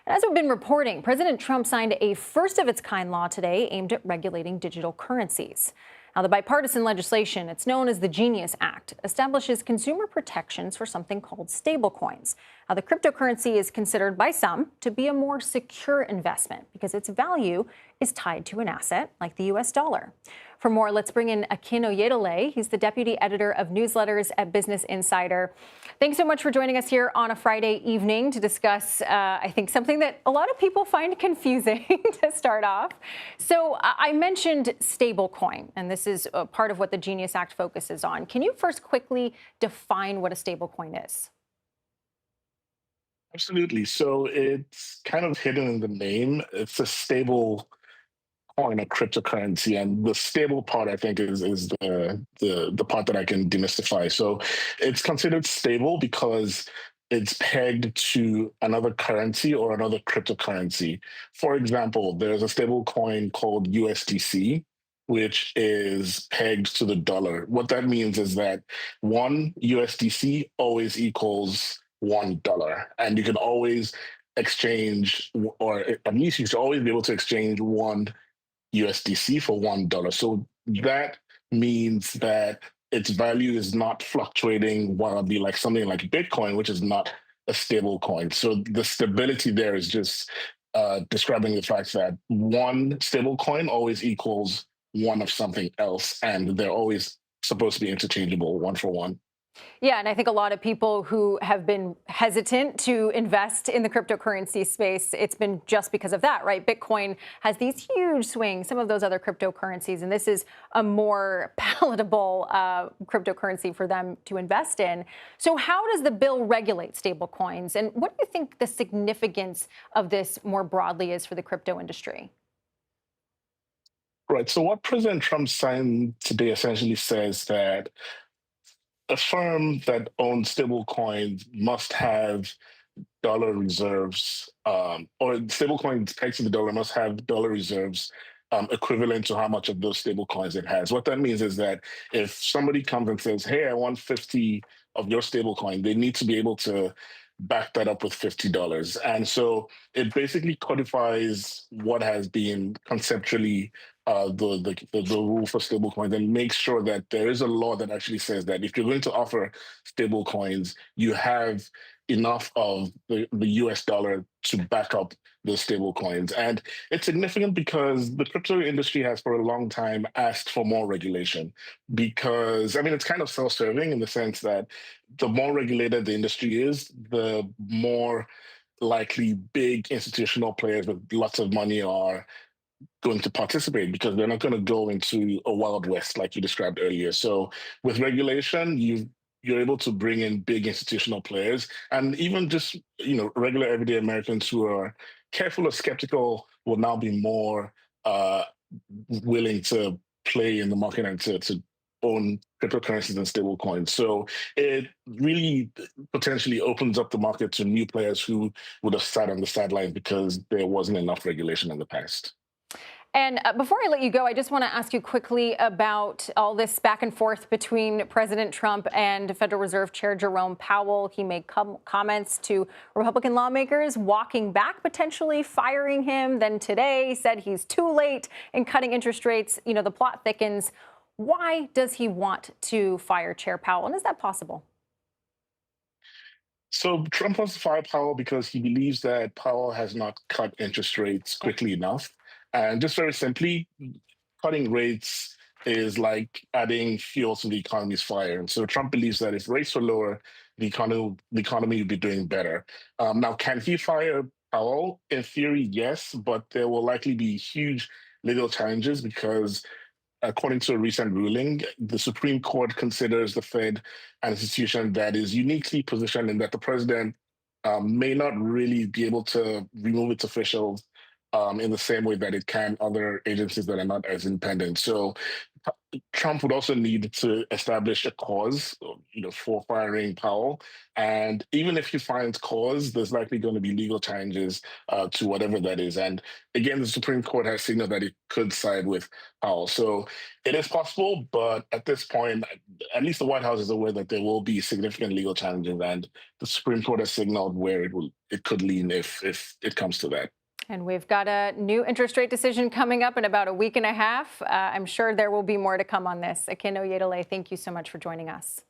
As we've been reporting, President Trump signed a first-of-its-kind law today aimed at regulating digital currencies. Now, the bipartisan legislation, it's known as the Genius Act, establishes consumer protections for something called stablecoins. Now, the cryptocurrency is considered by some to be a more secure investment because its value is tied to an asset like the U.S. dollar. For more, let's bring in Akin Oyedele. He's the deputy editor of newsletters at Business Insider. Thanks so much for joining us here on a Friday evening to discuss, I think, something that a lot of people find confusing to start off. So I mentioned stablecoin, and this is a part of what the Genius Act focuses on. Can you first quickly define what a stablecoin is? Absolutely. So it's kind of hidden in the name. It's a stable coin, a cryptocurrency, and the stable part I think is the part that I can demystify. So it's considered stable because it's pegged to another currency or another cryptocurrency. For example, there's a stable coin called USDC, which is pegged to the dollar. What that means is that one USDC always equals $1, and you can always exchange, or at least you should always be able to exchange one USDC for $1. So that means that its value is not fluctuating wildly like something like Bitcoin, which is not a stable coin. So the stability there is just describing the fact that one stable coin always equals one of something else, and they're always supposed to be interchangeable one for one. Yeah, and I think a lot of people who have been hesitant to invest in the cryptocurrency space, it's been just because of that, right? Bitcoin has these huge swings, some of those other cryptocurrencies, and this is a more palatable cryptocurrency for them to invest in. So how does the bill regulate stablecoins? And what do you think the significance of this more broadly is for the crypto industry? Right. So what President Trump signed today essentially says that a firm that owns stable coins must have dollar reserves, or stable coins pegged to the dollar must have dollar reserves equivalent to how much of those stable coins it has. What that means is that if somebody comes and says, "Hey, I want 50 of your stable coin," they need to be able to back that up with $50. And so it basically codifies what has been conceptually the rule for stablecoins, and makes sure that there is a law that actually says that if you're going to offer stablecoins, you have enough of the US dollar to back up those stable coins. And it's significant because the crypto industry has for a long time asked for more regulation. Because, I mean, it's kind of self serving in the sense that the more regulated the industry is, the more likely big institutional players with lots of money are going to participate, because they're not going to go into a wild west like you described earlier. So with regulation, you're able to bring in big institutional players, and even just regular everyday Americans who are careful or skeptical will now be more uh, willing to play in the market and to own cryptocurrencies and stablecoins. So it really potentially opens up the market to new players who would have sat on the sidelines because there wasn't enough regulation in the past. And before I let you go, I just want to ask you quickly about all this back and forth between President Trump and Federal Reserve Chair Jerome Powell. He made comments to Republican lawmakers, walking back, potentially firing him. Then today said he's too late in cutting interest rates. You know, the plot thickens. Why does he want to fire Chair Powell? And is that possible? So Trump wants to fire Powell because he believes that Powell has not cut interest rates Okay. quickly enough. And just very simply, cutting rates is like adding fuel to the economy's fire. And so Trump believes that if rates were lower, the economy would be doing better. Now, can he fire Powell? In theory, yes, but there will likely be huge legal challenges because, according to a recent ruling, the Supreme Court considers the Fed an institution that is uniquely positioned in that the president may not really be able to remove its officials in the same way that it can other agencies that are not as independent. So Trump would also need to establish a cause, for firing Powell. And even if he finds cause, there's likely going to be legal challenges to whatever that is. And again, the Supreme Court has signaled that it could side with Powell. So it is possible, but at this point, at least the White House is aware that there will be significant legal challenges, and the Supreme Court has signaled where it could lean if it comes to that. And we've got a new interest rate decision coming up in about a week and a half. I'm sure there will be more to come on this. Akin Oyedele, thank you so much for joining us.